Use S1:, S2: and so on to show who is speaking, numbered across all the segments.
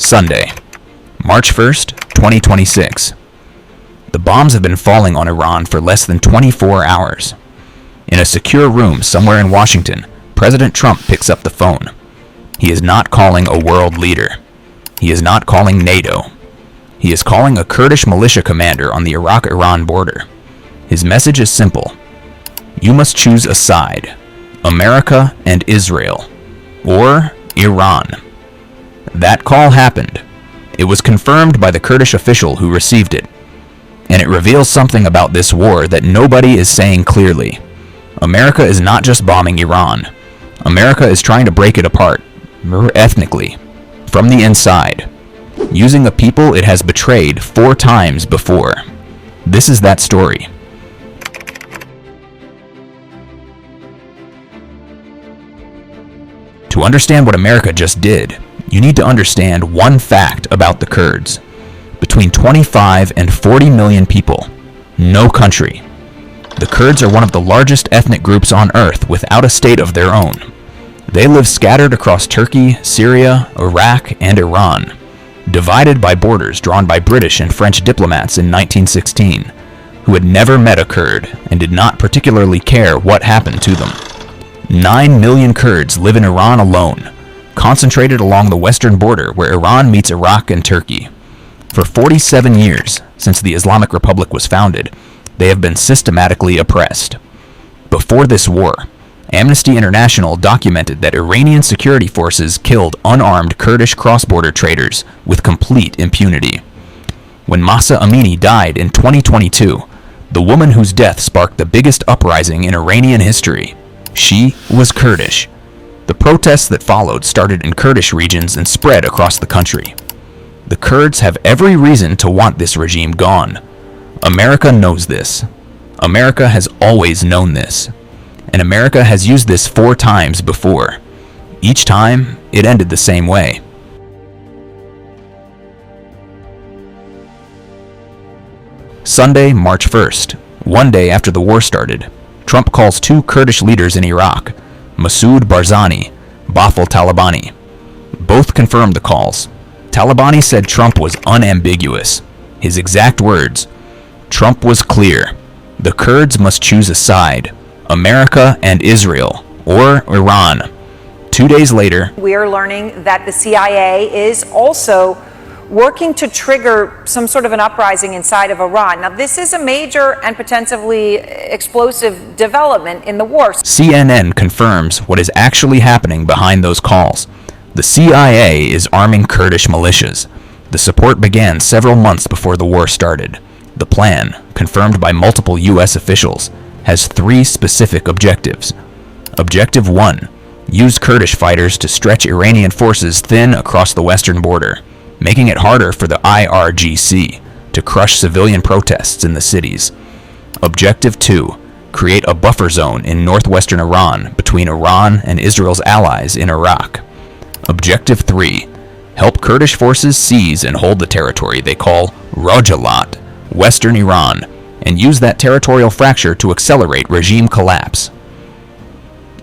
S1: Sunday, March 1st, 2026. The bombs have been falling on Iran for less than 24 hours. In a secure room somewhere in Washington, President Trump picks up the phone. He is not calling a world leader. He is not calling NATO. He is calling a Kurdish militia commander on the Iraq-Iran border. His message is simple. You must choose a side, America and Israel, or Iran. That call happened. It was confirmed by the Kurdish official who received it. And it reveals something about this war that nobody is saying clearly. America is not just bombing Iran. America is trying to break it apart, ethnically, from the inside, using a people it has betrayed 4 times before. This is that story. To understand what America just did, you need to understand one fact about the Kurds. Between 25 and 40 million people. No country. The Kurds are one of the largest ethnic groups on Earth without a state of their own. They live scattered across Turkey, Syria, Iraq, and Iran, divided by borders drawn by British and French diplomats in 1916, who had never met a Kurd and did not particularly care what happened to them. 9 million Kurds live in Iran alone, concentrated along the western border where Iran meets Iraq and Turkey. For 47 years, since the Islamic Republic was founded, they have been systematically oppressed. Before this war, Amnesty International documented that Iranian security forces killed unarmed Kurdish cross-border traders with complete impunity. When Mahsa Amini died in 2022, the woman whose death sparked the biggest uprising in Iranian history, she was Kurdish. The protests that followed started in Kurdish regions and spread across the country. The Kurds have every reason to want this regime gone. America knows this. America has always known this. And America has used this 4 times before. Each time, it ended the same way. Sunday, March 1st, one day after the war started, Trump calls 2 Kurdish leaders in Iraq, Masoud Barzani, Baf al-Talabani. Both confirmed the calls. Talabani said Trump was unambiguous. His exact words, Trump was clear. The Kurds must choose a side, America and Israel, or Iran. 2 days later,
S2: we are learning that the CIA is also working to trigger some sort of an uprising inside of Iran. Now, this is a major and potentially explosive development in the war.
S1: CNN confirms what is actually happening behind those calls. The CIA is arming Kurdish militias. The support began several months before the war started. The plan, confirmed by multiple U.S. officials, has 3 specific objectives. Objective 1, use Kurdish fighters to stretch Iranian forces thin across the western border, making it harder for the IRGC to crush civilian protests in the cities. Objective 2, create a buffer zone in northwestern Iran between Iran and Israel's allies in Iraq. Objective 3, help Kurdish forces seize and hold the territory they call Rajalat, western Iran, and use that territorial fracture to accelerate regime collapse.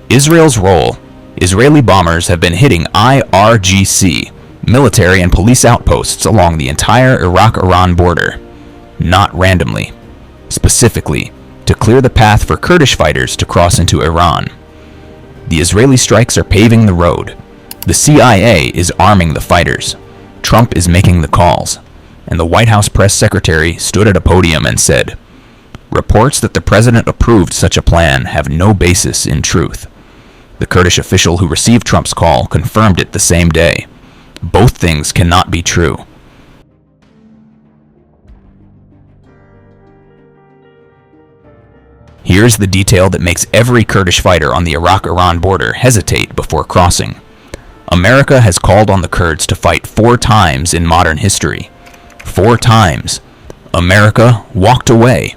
S1: Israel's role. Israeli bombers have been hitting IRGC, military and police outposts along the entire Iraq-Iran border. Not randomly. Specifically, to clear the path for Kurdish fighters to cross into Iran. The Israeli strikes are paving the road. The CIA is arming the fighters. Trump is making the calls. And the White House press secretary stood at a podium and said, "Reports that the president approved such a plan have no basis in truth." The Kurdish official who received Trump's call confirmed it the same day. Both things cannot be true. Here's the detail that makes every Kurdish fighter on the Iraq-Iran border hesitate before crossing. America has called on the Kurds to fight 4 times in modern history. 4 times. America walked away.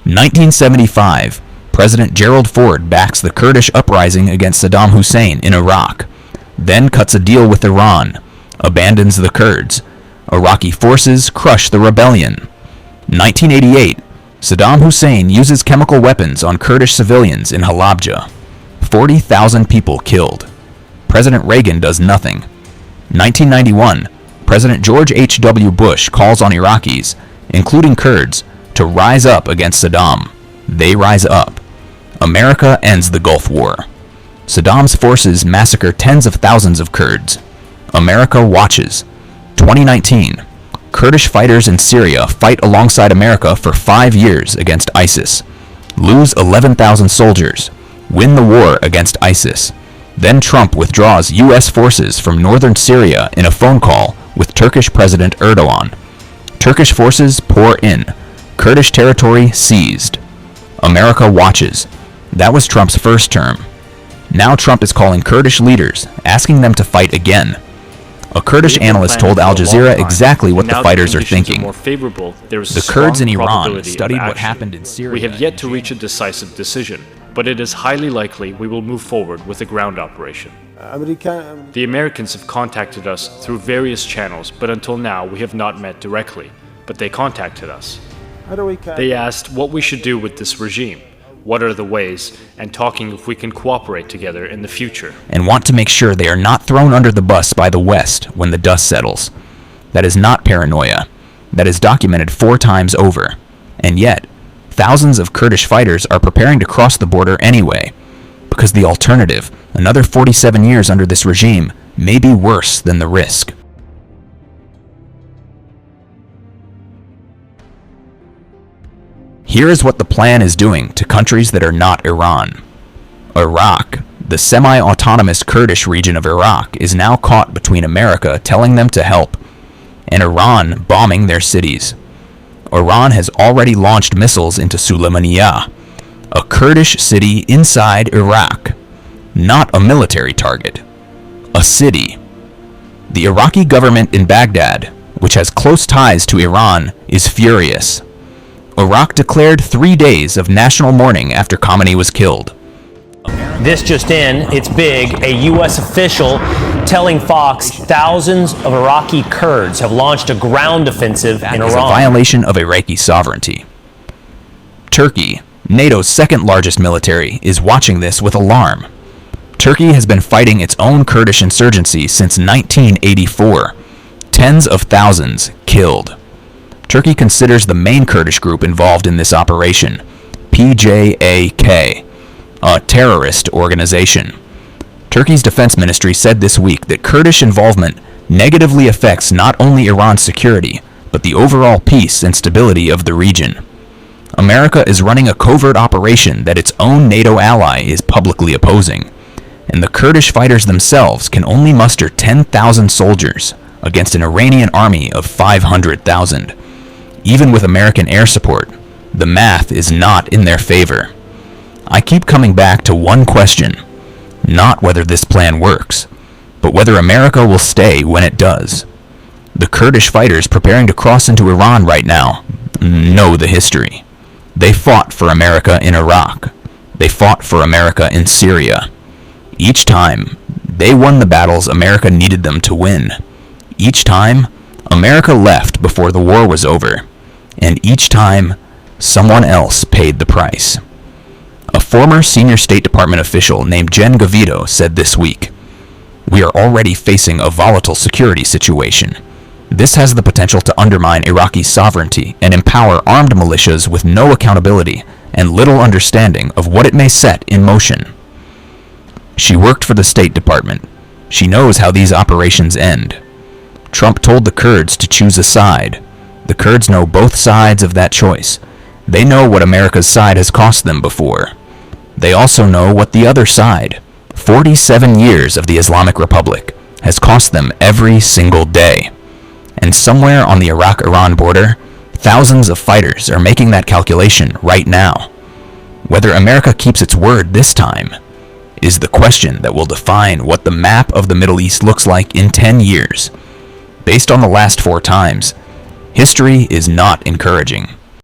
S1: 1975, President Gerald Ford backs the Kurdish uprising against Saddam Hussein in Iraq, then cuts a deal with Iran, abandons the Kurds. Iraqi forces crush the rebellion. 1988, Saddam Hussein uses chemical weapons on Kurdish civilians in Halabja. 40,000 people killed. President Reagan does nothing. 1991, President George H.W. Bush calls on Iraqis, including Kurds, to rise up against Saddam. They rise up. America ends the Gulf War. Saddam's forces massacre tens of thousands of Kurds. America watches. 2019. Kurdish fighters in Syria fight alongside America for 5 years against ISIS. Lose 11,000 soldiers. Win the war against ISIS. Then Trump withdraws U.S. forces from northern Syria in a phone call with Turkish President Erdogan. Turkish forces pour in. Kurdish territory seized. America watches. That was Trump's first term. Now Trump is calling Kurdish leaders, asking them to fight again. A Kurdish analyst told Al Jazeera exactly what the fighters are thinking. The Kurds in Iran studied what happened in Syria.
S3: We have yet to reach a decisive decision, but it is highly likely we will move forward with a ground operation. The Americans have contacted us through various channels, but until now we have not met directly, but they contacted us. They asked what we should do with this regime, what are the ways, and talking if we can cooperate together in the future.
S1: And want to make sure they are not thrown under the bus by the West when the dust settles. That is not paranoia. That is documented 4 times over. And yet, thousands of Kurdish fighters are preparing to cross the border anyway, because the alternative, another 47 years under this regime, may be worse than the risk. Here is what the plan is doing to countries that are not Iran. Iraq, the semi-autonomous Kurdish region of Iraq, is now caught between America telling them to help and Iran bombing their cities. Iran has already launched missiles into Sulaymaniyah, a Kurdish city inside Iraq. Not a military target, a city. The Iraqi government in Baghdad, which has close ties to Iran, is furious. Iraq declared 3 days of national mourning after Khamenei was killed.
S4: This just in, it's big. A U.S. official telling Fox thousands of Iraqi Kurds have launched a ground offensive in Iran.
S1: That is a violation of Iraqi sovereignty. Turkey, NATO's second largest military, is watching this with alarm. Turkey has been fighting its own Kurdish insurgency since 1984. Tens of thousands killed. Turkey considers the main Kurdish group involved in this operation, PJAK, a terrorist organization. Turkey's defense ministry said this week that Kurdish involvement negatively affects not only Iran's security, but the overall peace and stability of the region. America is running a covert operation that its own NATO ally is publicly opposing, and the Kurdish fighters themselves can only muster 10,000 soldiers against an Iranian army of 500,000. Even with American air support, the math is not in their favor. I keep coming back to one question, not whether this plan works, but whether America will stay when it does. The Kurdish fighters preparing to cross into Iran right now know the history. They fought for America in Iraq. They fought for America in Syria. Each time, they won the battles America needed them to win. Each time, America left before the war was over. And each time, someone else paid the price. A former senior State Department official named Jen Gavito said this week, "We are already facing a volatile security situation. This has the potential to undermine Iraqi sovereignty and empower armed militias with no accountability and little understanding of what it may set in motion." She worked for the State Department. She knows how these operations end. Trump told the Kurds to choose a side. The Kurds know both sides of that choice. They know what America's side has cost them before. They also know what the other side, 47 years of the Islamic Republic, has cost them every single day. And somewhere on the Iraq-Iran border, thousands of fighters are making that calculation right now. Whether America keeps its word this time is the question that will define what the map of the Middle East looks like in 10 years. Based on the last 4 times, history is not encouraging.